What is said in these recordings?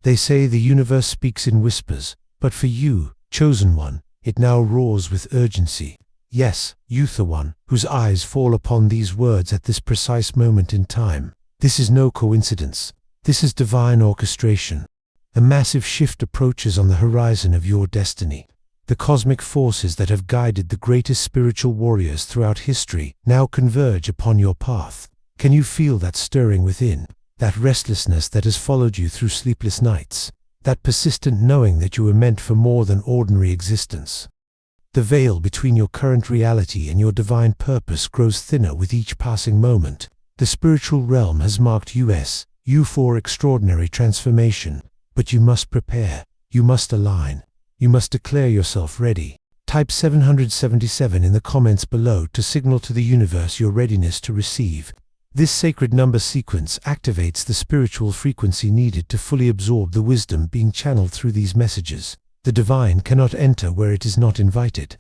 They say the universe speaks in whispers, but for you, chosen one, it now roars with urgency. Yes, you the one, whose eyes fall upon these words at this precise moment in time. This is no coincidence. This is divine orchestration. A massive shift approaches on the horizon of your destiny. The cosmic forces that have guided the greatest spiritual warriors throughout history now converge upon your path. Can you feel that stirring within? That restlessness that has followed you through sleepless nights? That persistent knowing that you were meant for more than ordinary existence? The veil between your current reality and your divine purpose grows thinner with each passing moment. The spiritual realm has marked you for extraordinary transformation. But you must prepare. You must align. You must declare yourself ready. Type 777 in the comments below to signal to the universe your readiness to receive. This sacred number sequence activates the spiritual frequency needed to fully absorb the wisdom being channeled through these messages. The divine cannot enter where it is not invited.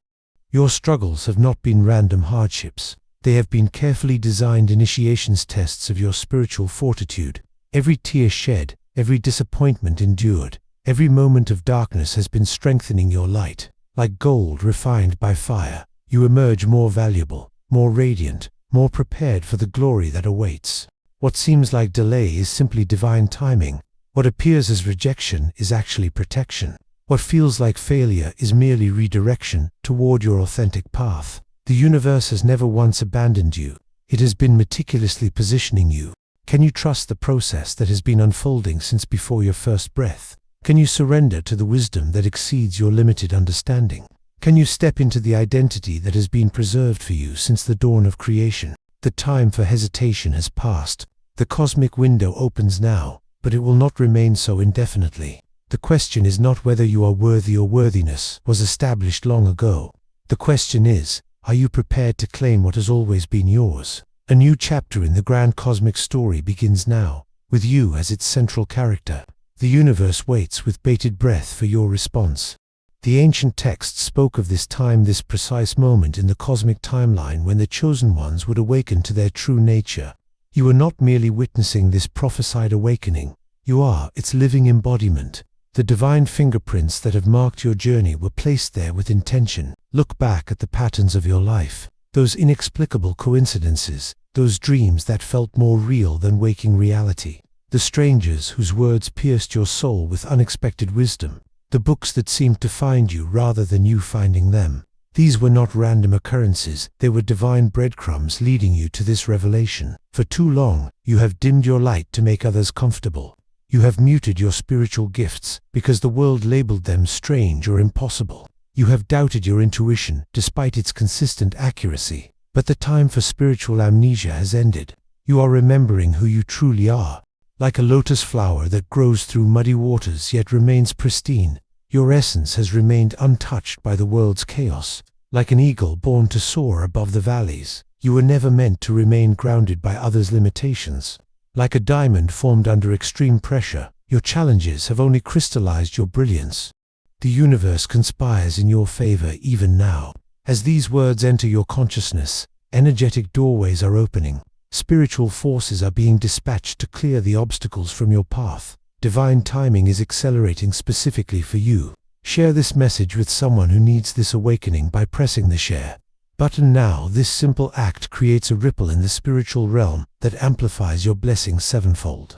Your struggles have not been random hardships. They have been carefully designed initiations tests of your spiritual fortitude. Every tear shed, every disappointment endured, every moment of darkness has been strengthening your light. Like gold refined by fire, you emerge more valuable, more radiant, more prepared for the glory that awaits. What seems like delay is simply divine timing. What appears as rejection is actually protection. What feels like failure is merely redirection toward your authentic path. The universe has never once abandoned you. It has been meticulously positioning you. Can you trust the process that has been unfolding since before your first breath? Can you surrender to the wisdom that exceeds your limited understanding? Can you step into the identity that has been preserved for you since the dawn of creation? The time for hesitation has passed. The cosmic window opens now, but it will not remain so indefinitely. The question is not whether you are worthy or worthiness was established long ago. The question is, are you prepared to claim what has always been yours? A new chapter in the grand cosmic story begins now, with you as its central character. The universe waits with bated breath for your response. The ancient texts spoke of this time, this precise moment in the cosmic timeline when the chosen ones would awaken to their true nature. You are not merely witnessing this prophesied awakening. You are its living embodiment. The divine fingerprints that have marked your journey were placed there with intention. Look back at the patterns of your life. Those inexplicable coincidences, those dreams that felt more real than waking reality. The strangers whose words pierced your soul with unexpected wisdom. The books that seemed to find you rather than you finding them. These were not random occurrences, they were divine breadcrumbs leading you to this revelation. For too long, you have dimmed your light to make others comfortable. You have muted your spiritual gifts because the world labeled them strange or impossible. You have doubted your intuition despite its consistent accuracy. But the time for spiritual amnesia has ended. You are remembering who you truly are. Like a lotus flower that grows through muddy waters yet remains pristine, your essence has remained untouched by the world's chaos. Like an eagle born to soar above the valleys, you were never meant to remain grounded by others' limitations. Like a diamond formed under extreme pressure, your challenges have only crystallized your brilliance. The universe conspires in your favor even now. As these words enter your consciousness, energetic doorways are opening. Spiritual forces are being dispatched to clear the obstacles from your path. Divine timing is accelerating specifically for you. Share this message with someone who needs this awakening by pressing the share button now. This simple act creates a ripple in the spiritual realm that amplifies your blessings sevenfold.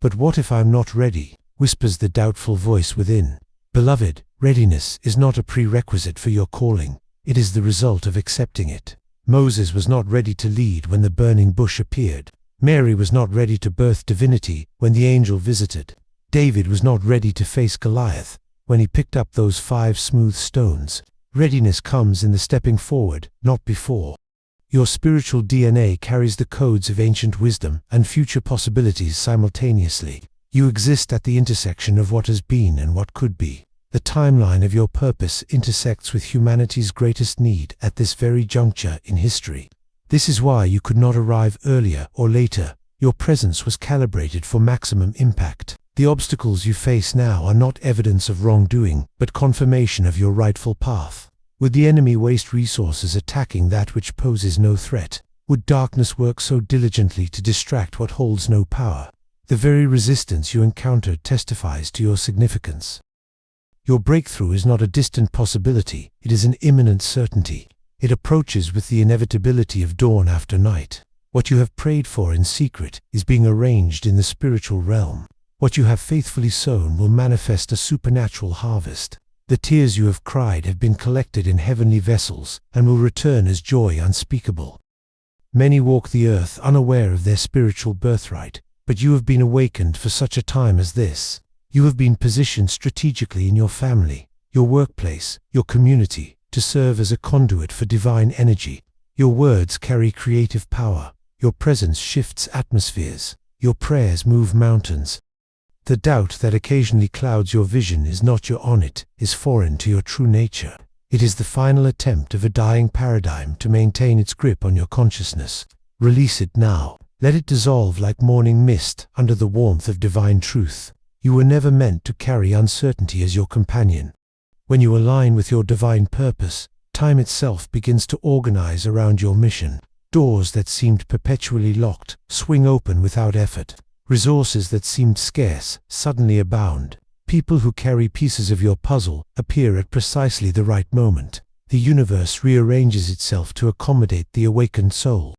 But what if I'm not ready? Whispers the doubtful voice within. Beloved, readiness is not a prerequisite for your calling. It is the result of accepting it. Moses was not ready to lead when the burning bush appeared. Mary was not ready to birth divinity when the angel visited. David was not ready to face Goliath when he picked up those 5 smooth stones. Readiness comes in the stepping forward, not before. Your spiritual DNA carries the codes of ancient wisdom and future possibilities simultaneously. You exist at the intersection of what has been and what could be. The timeline of your purpose intersects with humanity's greatest need at this very juncture in history. This is why you could not arrive earlier or later. Your presence was calibrated for maximum impact. The obstacles you face now are not evidence of wrongdoing, but confirmation of your rightful path. Would the enemy waste resources attacking that which poses no threat? Would darkness work so diligently to distract what holds no power? The very resistance you encounter testifies to your significance. Your breakthrough is not a distant possibility, it is an imminent certainty. It approaches with the inevitability of dawn after night. What you have prayed for in secret is being arranged in the spiritual realm. What you have faithfully sown will manifest a supernatural harvest. The tears you have cried have been collected in heavenly vessels and will return as joy unspeakable. Many walk the earth unaware of their spiritual birthright, but you have been awakened for such a time as this. You have been positioned strategically in your family, your workplace, your community, to serve as a conduit for divine energy. Your words carry creative power. Your presence shifts atmospheres. Your prayers move mountains. The doubt that occasionally clouds your vision is not your on it, is foreign to your true nature. It is the final attempt of a dying paradigm to maintain its grip on your consciousness. Release it now. Let it dissolve like morning mist under the warmth of divine truth. You were never meant to carry uncertainty as your companion. When you align with your divine purpose, time itself begins to organize around your mission. Doors that seemed perpetually locked swing open without effort. Resources that seemed scarce suddenly abound. People who carry pieces of your puzzle appear at precisely the right moment. The universe rearranges itself to accommodate the awakened soul.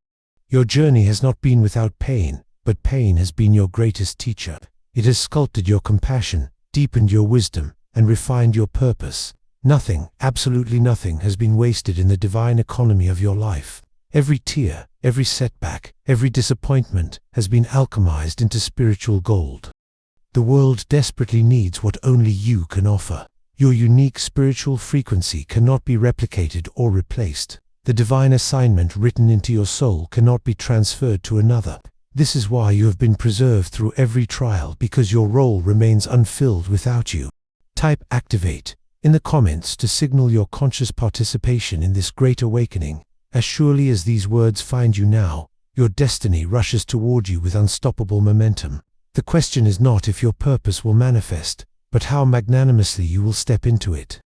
Your journey has not been without pain, but pain has been your greatest teacher. It has sculpted your compassion, deepened your wisdom, and refined your purpose. Nothing, absolutely nothing, has been wasted in the divine economy of your life. Every tear, every setback, every disappointment has been alchemized into spiritual gold. The world desperately needs what only you can offer. Your unique spiritual frequency cannot be replicated or replaced. The divine assignment written into your soul cannot be transferred to another. This is why you have been preserved through every trial, because your role remains unfilled without you. Type "Activate" in the comments to signal your conscious participation in this great awakening. As surely as these words find you now, your destiny rushes toward you with unstoppable momentum. The question is not if your purpose will manifest, but how magnanimously you will step into it.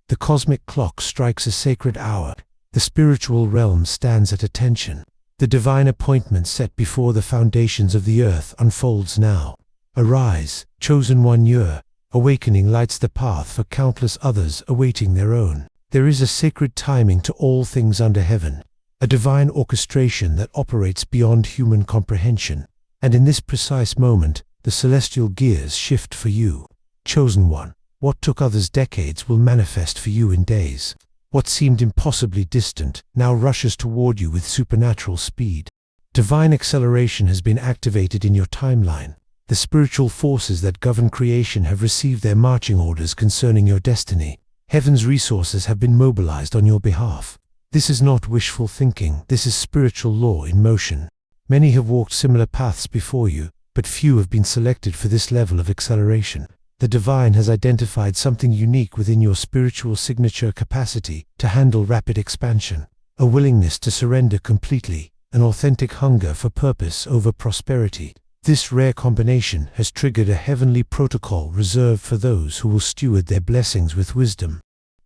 The cosmic clock strikes a sacred hour. The spiritual realm stands at attention. The divine appointment set before the foundations of the earth unfolds now. Arise, chosen one. Your awakening lights the path for countless others awaiting their own. There is a sacred timing to all things under heaven, a divine orchestration that operates beyond human comprehension. And in this precise moment, the celestial gears shift for you. Chosen one, what took others decades will manifest for you in days. What seemed impossibly distant now rushes toward you with supernatural speed. Divine acceleration has been activated in your timeline. The spiritual forces that govern creation have received their marching orders concerning your destiny. Heaven's resources have been mobilized on your behalf. This is not wishful thinking, this is spiritual law in motion. Many have walked similar paths before you, but few have been selected for this level of acceleration. The divine has identified something unique within your spiritual signature: capacity to handle rapid expansion, a willingness to surrender completely, an authentic hunger for purpose over prosperity. This rare combination has triggered a heavenly protocol reserved for those who will steward their blessings with wisdom.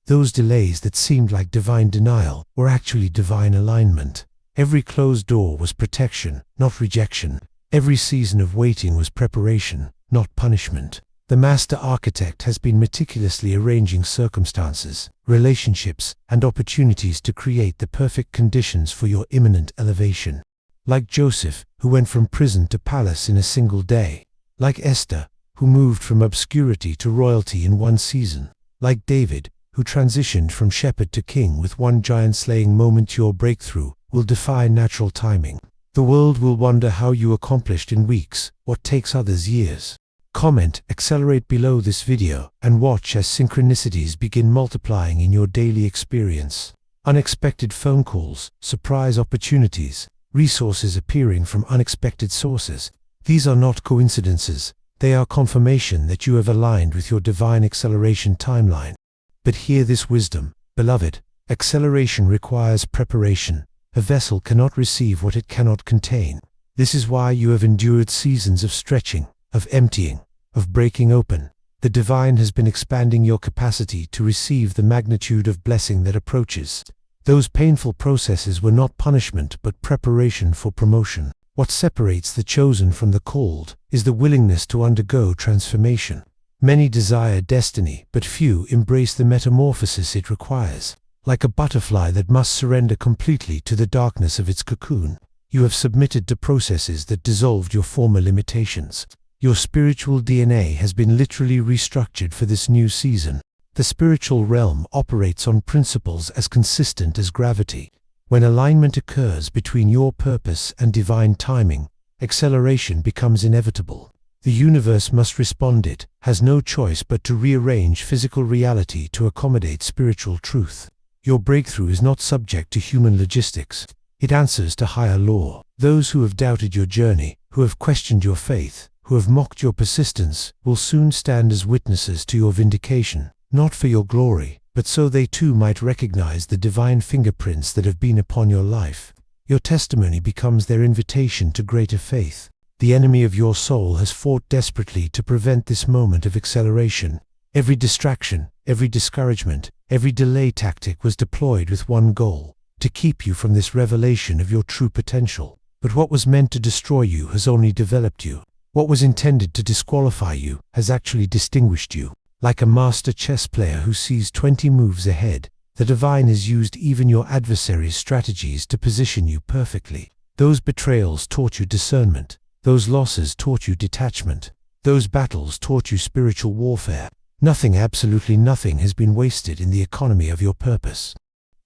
Those delays that seemed like divine denial were actually divine alignment. Every closed door was protection, not rejection. Every season of waiting was preparation, not punishment. The master architect has been meticulously arranging circumstances, relationships, and opportunities to create the perfect conditions for your imminent elevation. Like Joseph, who went from prison to palace in a single day. Like Esther, who moved from obscurity to royalty in one season. Like David, who transitioned from shepherd to king with one giant-slaying moment. Your breakthrough will defy natural timing. The world will wonder how you accomplished in weeks what takes others years. Comment "Accelerate" below this video and watch as synchronicities begin multiplying in your daily experience. Unexpected phone calls, surprise opportunities, resources appearing from unexpected sources. These are not coincidences, they are confirmation that you have aligned with your divine acceleration timeline. But hear this wisdom, beloved: acceleration requires preparation. A vessel cannot receive what it cannot contain. This is why you have endured seasons of stretching, of emptying, of breaking open. The divine has been expanding your capacity to receive the magnitude of blessing that approaches. Those painful processes were not punishment but preparation for promotion. What separates the chosen from the called is the willingness to undergo transformation. Many desire destiny, but few embrace the metamorphosis it requires. Like a butterfly that must surrender completely to the darkness of its cocoon, you have submitted to processes that dissolved your former limitations. Your spiritual DNA has been literally restructured for this new season. The spiritual realm operates on principles as consistent as gravity. When alignment occurs between your purpose and divine timing, acceleration becomes inevitable. The universe must respond. It has no choice but to rearrange physical reality to accommodate spiritual truth. Your breakthrough is not subject to human logistics. It answers to higher law. Those who have doubted your journey, who have questioned your faith, who have mocked your persistence, will soon stand as witnesses to your vindication, not for your glory, but so they too might recognize the divine fingerprints that have been upon your life. Your testimony becomes their invitation to greater faith. The enemy of your soul has fought desperately to prevent this moment of acceleration. Every distraction, every discouragement, every delay tactic was deployed with one goal: to keep you from this revelation of your true potential. But what was meant to destroy you has only developed you. What was intended to disqualify you has actually distinguished you. Like a master chess player who sees 20 moves ahead, the divine has used even your adversary's strategies to position you perfectly. Those betrayals taught you discernment. Those losses taught you detachment. Those battles taught you spiritual warfare. Nothing, absolutely nothing, has been wasted in the economy of your purpose.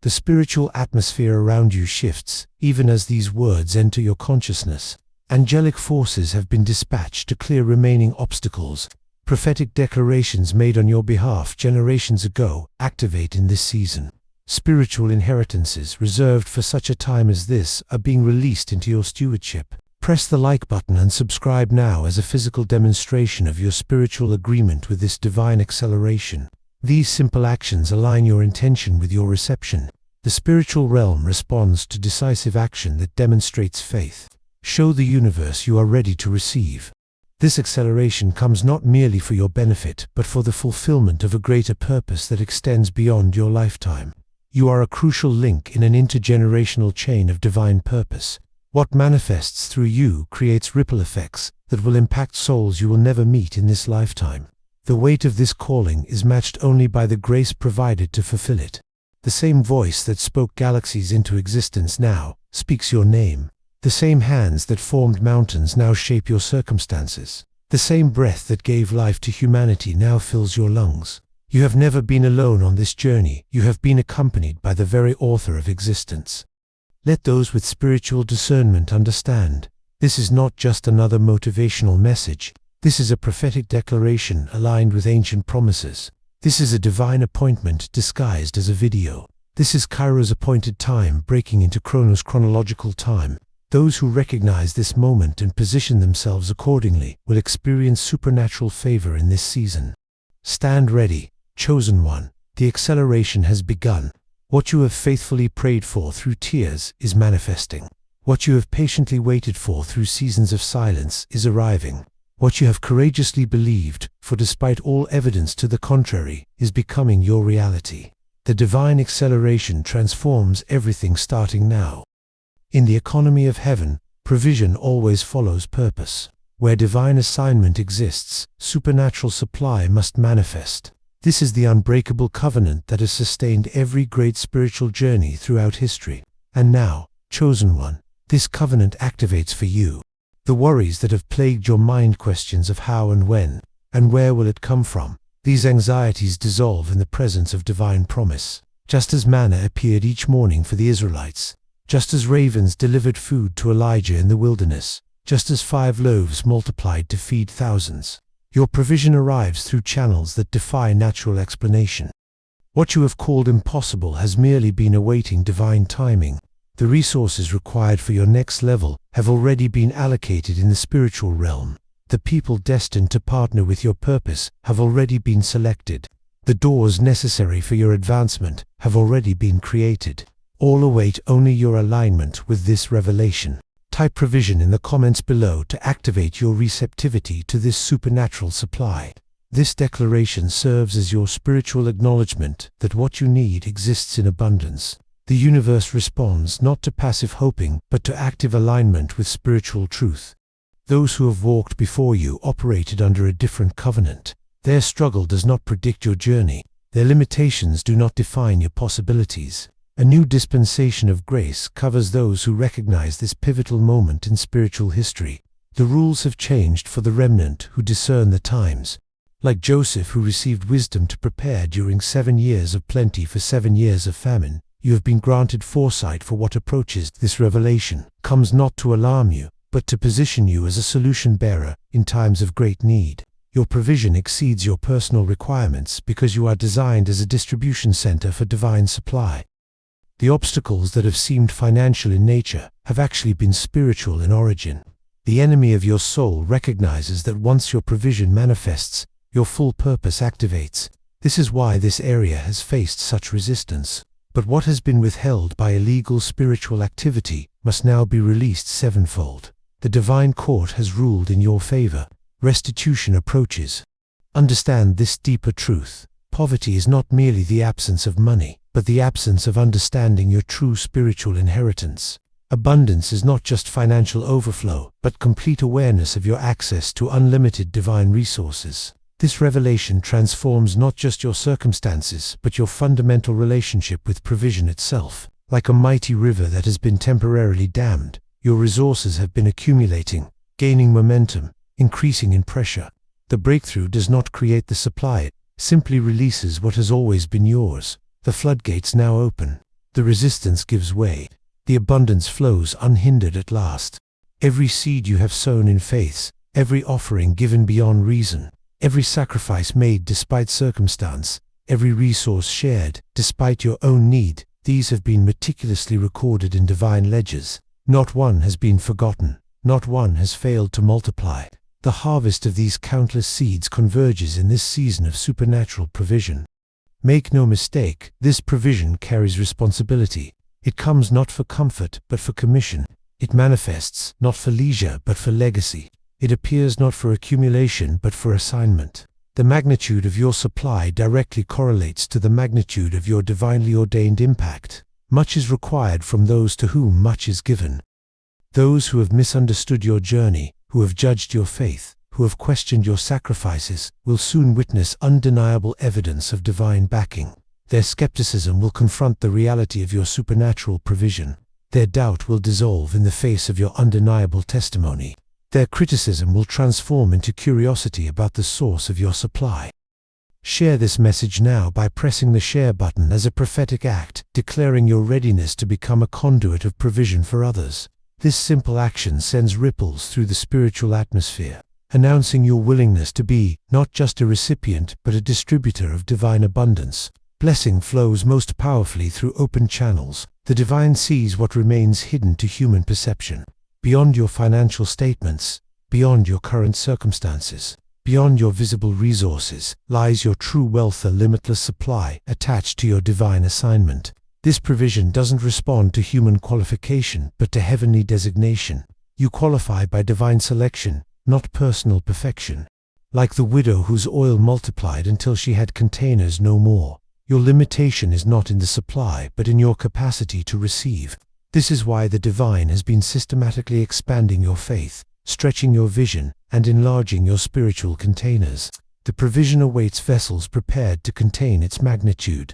The spiritual atmosphere around you shifts, even as these words enter your consciousness. Angelic forces have been dispatched to clear remaining obstacles. Prophetic declarations made on your behalf generations ago activate in this season. Spiritual inheritances reserved for such a time as this are being released into your stewardship. Press the like button and subscribe now as a physical demonstration of your spiritual agreement with this divine acceleration. These simple actions align your intention with your reception. The spiritual realm responds to decisive action that demonstrates faith. Show the universe you are ready to receive. This acceleration comes not merely for your benefit, but for the fulfillment of a greater purpose that extends beyond your lifetime. You are a crucial link in an intergenerational chain of divine purpose. What manifests through you creates ripple effects that will impact souls you will never meet in this lifetime. The weight of this calling is matched only by the grace provided to fulfill it. The same voice that spoke galaxies into existence now speaks your name. The same hands that formed mountains now shape your circumstances. The same breath that gave life to humanity now fills your lungs. You have never been alone on this journey. You have been accompanied by the very author of existence. Let those with spiritual discernment understand. This is not just another motivational message. This is a prophetic declaration aligned with ancient promises. This is a divine appointment disguised as a video. This is Kairos appointed time breaking into Chronos chronological time. Those who recognize this moment and position themselves accordingly will experience supernatural favor in this season. Stand ready, chosen one. The acceleration has begun. What you have faithfully prayed for through tears is manifesting. What you have patiently waited for through seasons of silence is arriving. What you have courageously believed, for despite all evidence to the contrary, is becoming your reality. The divine acceleration transforms everything starting now. In the economy of heaven, provision always follows purpose. Where divine assignment exists, supernatural supply must manifest. This is the unbreakable covenant that has sustained every great spiritual journey throughout history. And now, chosen one, this covenant activates for you. The worries that have plagued your mind, questions of how and when, and where will it come from, these anxieties dissolve in the presence of divine promise. Just as manna appeared each morning for the Israelites, just as ravens delivered food to Elijah in the wilderness, just as 5 loaves multiplied to feed thousands, your provision arrives through channels that defy natural explanation. What you have called impossible has merely been awaiting divine timing. The resources required for your next level have already been allocated in the spiritual realm. The people destined to partner with your purpose have already been selected. The doors necessary for your advancement have already been created. All await only your alignment with this revelation. Type provision in the comments below to activate your receptivity to this supernatural supply. This declaration serves as your spiritual acknowledgement that what you need exists in abundance. The universe responds not to passive hoping, but to active alignment with spiritual truth. Those who have walked before you operated under a different covenant. Their struggle does not predict your journey. Their limitations do not define your possibilities. A new dispensation of grace covers those who recognize this pivotal moment in spiritual history. The rules have changed for the remnant who discern the times. Like Joseph, who received wisdom to prepare during 7 years of plenty for 7 years of famine, you have been granted foresight for what approaches. This revelation comes not to alarm you, but to position you as a solution bearer in times of great need. Your provision exceeds your personal requirements because you are designed as a distribution center for divine supply. The obstacles that have seemed financial in nature have actually been spiritual in origin. The enemy of your soul recognizes that once your provision manifests, your full purpose activates. This is why this area has faced such resistance. But what has been withheld by illegal spiritual activity must now be released sevenfold. The divine court has ruled in your favor. Restitution approaches. Understand this deeper truth. Poverty is not merely the absence of money, but the absence of understanding your true spiritual inheritance. Abundance is not just financial overflow, but complete awareness of your access to unlimited divine resources. This revelation transforms not just your circumstances, but your fundamental relationship with provision itself. Like a mighty river that has been temporarily dammed, your resources have been accumulating, gaining momentum, increasing in pressure. The breakthrough does not create the supply, it simply releases what has always been yours. The floodgates now open. The resistance gives way. The abundance flows unhindered at last. Every seed you have sown in faith, every offering given beyond reason, every sacrifice made despite circumstance, every resource shared despite your own need, these have been meticulously recorded in divine ledgers. Not one has been forgotten. Not one has failed to multiply. The harvest of these countless seeds converges in this season of supernatural provision. Make no mistake, this provision carries responsibility. It comes not for comfort, but for commission. It manifests not for leisure, but for legacy. It appears not for accumulation, but for assignment. The magnitude of your supply directly correlates to the magnitude of your divinely ordained impact. Much is required from those to whom much is given. Those who have misunderstood your journey, who have judged your faith, who have questioned your sacrifices, will soon witness undeniable evidence of divine backing. Their skepticism will confront the reality of your supernatural provision. Their doubt will dissolve in the face of your undeniable testimony. Their criticism will transform into curiosity about the source of your supply. Share this message now by pressing the share button as a prophetic act, declaring your readiness to become a conduit of provision for others. This simple action sends ripples through the spiritual atmosphere, announcing your willingness to be not just a recipient but a distributor of divine abundance. Blessing flows most powerfully through open channels. The divine sees what remains hidden to human perception. Beyond your financial statements, beyond your current circumstances, beyond your visible resources, lies your true wealth, a limitless supply attached to your divine assignment. This provision doesn't respond to human qualification, but to heavenly designation. You qualify by divine selection, not personal perfection. Like the widow whose oil multiplied until she had containers no more, your limitation is not in the supply, but in your capacity to receive. This is why the divine has been systematically expanding your faith, stretching your vision, and enlarging your spiritual containers. The provision awaits vessels prepared to contain its magnitude.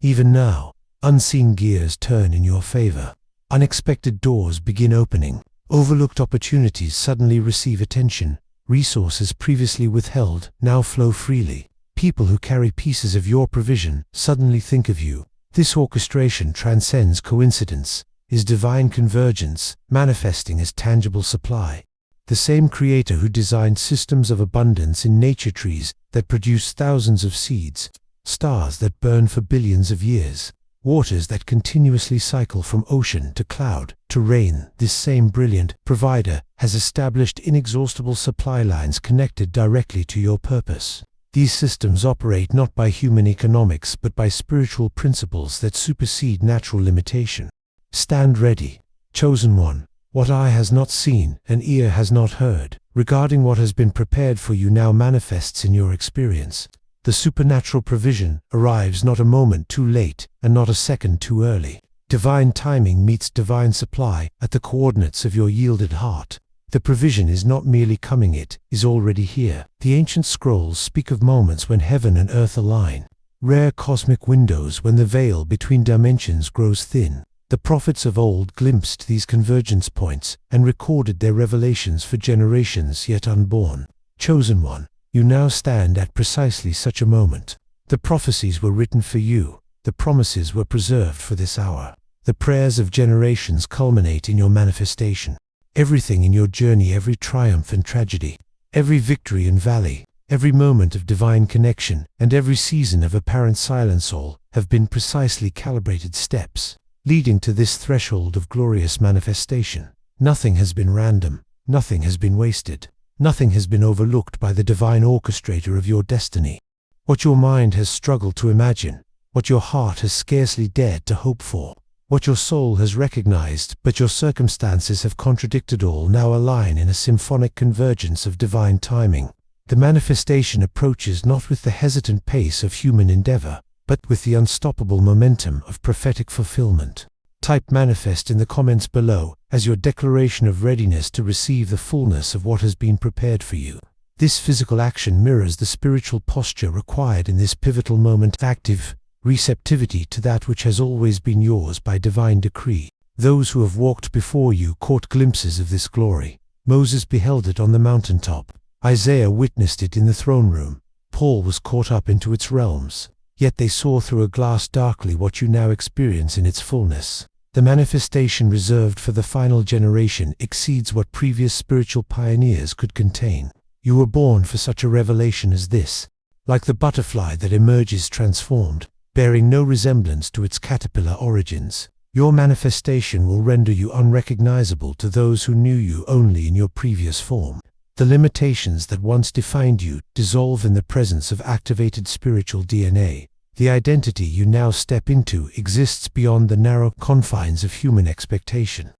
Even now, unseen gears turn in your favor. Unexpected doors begin opening. Overlooked opportunities suddenly receive attention. Resources previously withheld now flow freely. People who carry pieces of your provision suddenly think of you. This orchestration transcends coincidence, is divine convergence, manifesting as tangible supply. The same creator who designed systems of abundance in nature, trees that produce thousands of seeds, stars that burn for billions of years, waters that continuously cycle from ocean to cloud to rain, this same brilliant provider has established inexhaustible supply lines connected directly to your purpose. These systems operate not by human economics but by spiritual principles that supersede natural limitation. Stand ready, chosen one. What eye has not seen, and ear has not heard, regarding what has been prepared for you now manifests in your experience. The supernatural provision arrives not a moment too late and not a second too early. Divine timing meets divine supply at the coordinates of your yielded heart. The provision is not merely coming, it is already here. The ancient scrolls speak of moments when heaven and earth align, rare cosmic windows when the veil between dimensions grows thin. The prophets of old glimpsed these convergence points and recorded their revelations for generations yet unborn. Chosen one, you now stand at precisely such a moment. The prophecies were written for you. The promises were preserved for this hour. The prayers of generations culminate in your manifestation. Everything in your journey, every triumph and tragedy, every victory and valley, every moment of divine connection, and every season of apparent silence, all have been precisely calibrated steps, leading to this threshold of glorious manifestation. Nothing has been random, nothing has been wasted, nothing has been overlooked by the divine orchestrator of your destiny. What your mind has struggled to imagine, what your heart has scarcely dared to hope for, what your soul has recognized but your circumstances have contradicted, all now align in a symphonic convergence of divine timing. The manifestation approaches not with the hesitant pace of human endeavor, but with the unstoppable momentum of prophetic fulfillment. Type manifest in the comments below as your declaration of readiness to receive the fullness of what has been prepared for you. This physical action mirrors the spiritual posture required in this pivotal moment: active receptivity to that which has always been yours by divine decree. Those who have walked before you caught glimpses of this glory. Moses beheld it on the mountaintop. Isaiah witnessed it in the throne room. Paul was caught up into its realms. Yet they saw through a glass darkly what you now experience in its fullness. The manifestation reserved for the final generation exceeds what previous spiritual pioneers could contain. You were born for such a revelation as this. Like the butterfly that emerges transformed, bearing no resemblance to its caterpillar origins, your manifestation will render you unrecognizable to those who knew you only in your previous form. The limitations that once defined you dissolve in the presence of activated spiritual DNA. The identity you now step into exists beyond the narrow confines of human expectation.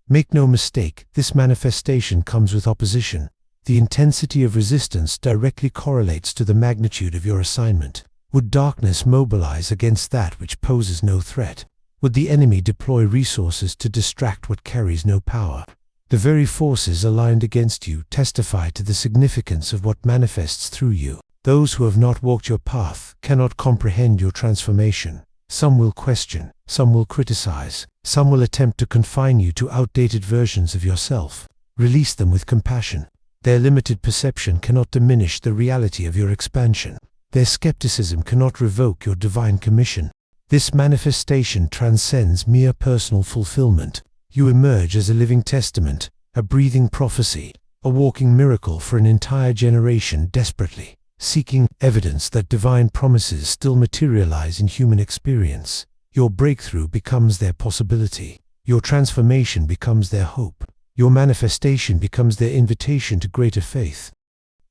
Make no mistake, this manifestation comes with opposition. The intensity of resistance directly correlates to the magnitude of your assignment. Would darkness mobilize against that which poses no threat? Would the enemy deploy resources to distract what carries no power? The very forces aligned against you testify to the significance of what manifests through you. Those who have not walked your path cannot comprehend your transformation. Some will question, some will criticize, some will attempt to confine you to outdated versions of yourself. Release them with compassion. Their limited perception cannot diminish the reality of your expansion. Their skepticism cannot revoke your divine commission. This manifestation transcends mere personal fulfillment. You emerge as a living testament, a breathing prophecy, a walking miracle for an entire generation desperately seeking evidence that divine promises still materialize in human experience. Your breakthrough becomes their possibility. Your transformation becomes their hope. Your manifestation becomes their invitation to greater faith.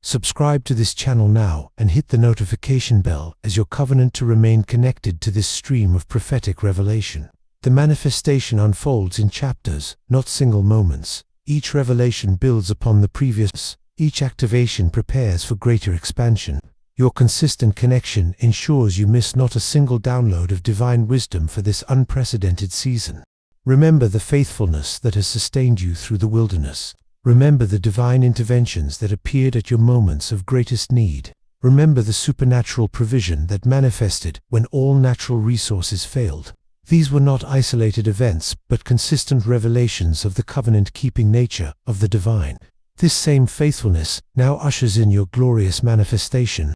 Subscribe to this channel now and hit the notification bell as your covenant to remain connected to this stream of prophetic revelation. The manifestation unfolds in chapters, not single moments. Each revelation builds upon the previous. Each activation prepares for greater expansion. Your consistent connection ensures you miss not a single download of divine wisdom for this unprecedented season. Remember the faithfulness that has sustained you through the wilderness. Remember the divine interventions that appeared at your moments of greatest need. Remember the supernatural provision that manifested when all natural resources failed. These were not isolated events, but consistent revelations of the covenant-keeping nature of the divine. This same faithfulness now ushers in your glorious manifestation.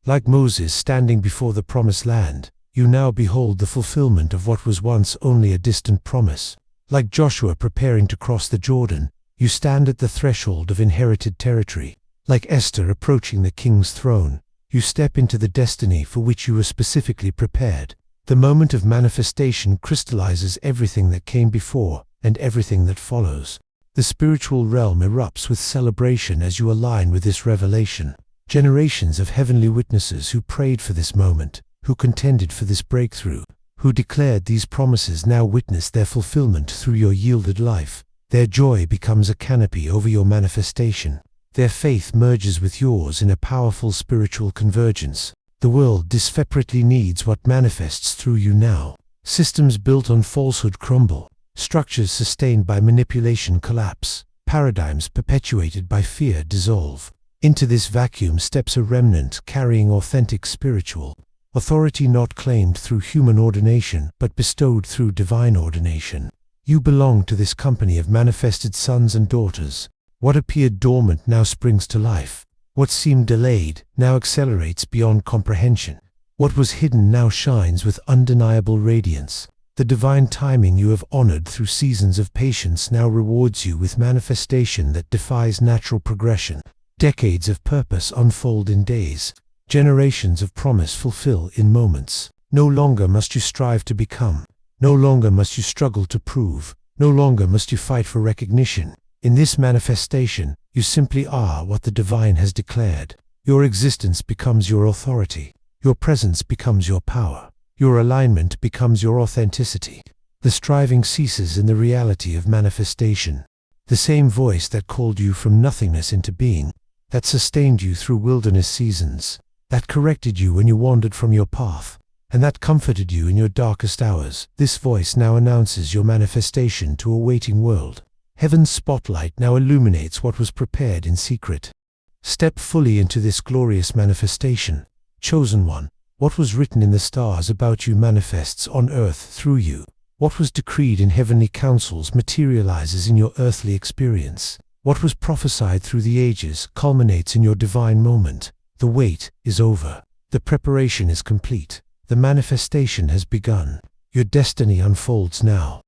Like Moses standing before the promised land, you now behold the fulfillment of what was once only a distant promise. Like Joshua preparing to cross the Jordan, you stand at the threshold of inherited territory. Like Esther approaching the king's throne, you step into the destiny for which you were specifically prepared. The moment of manifestation crystallizes everything that came before and everything that follows. The spiritual realm erupts with celebration as you align with this revelation. Generations of heavenly witnesses who prayed for this moment, who contended for this breakthrough, who declared these promises now witness their fulfillment through your yielded life. Their joy becomes a canopy over your manifestation. Their faith merges with yours in a powerful spiritual convergence. The world desperately needs what manifests through you now. Systems built on falsehood crumble. Structures sustained by manipulation collapse. Paradigms perpetuated by fear dissolve. Into this vacuum steps a remnant carrying authentic spiritual authority, not claimed through human ordination, but bestowed through divine ordination. You belong to this company of manifested sons and daughters. What appeared dormant now springs to life. What seemed delayed now accelerates beyond comprehension. What was hidden now shines with undeniable radiance. The divine timing you have honored through seasons of patience now rewards you with manifestation that defies natural progression. Decades of purpose unfold in days. Generations of promise fulfill in moments. No longer must you strive to become. No longer must you struggle to prove. No longer must you fight for recognition. In this manifestation, you simply are what the divine has declared. Your existence becomes your authority. Your presence becomes your power. Your alignment becomes your authenticity. The striving ceases in the reality of manifestation. The same voice that called you from nothingness into being, that sustained you through wilderness seasons, that corrected you when you wandered from your path, and that comforted you in your darkest hours, this voice now announces your manifestation to a waiting world. Heaven's spotlight now illuminates what was prepared in secret. Step fully into this glorious manifestation. Chosen one, what was written in the stars about you manifests on earth through you. What was decreed in heavenly councils materializes in your earthly experience. What was prophesied through the ages culminates in your divine moment. The wait is over. The preparation is complete. The manifestation has begun. Your destiny unfolds now.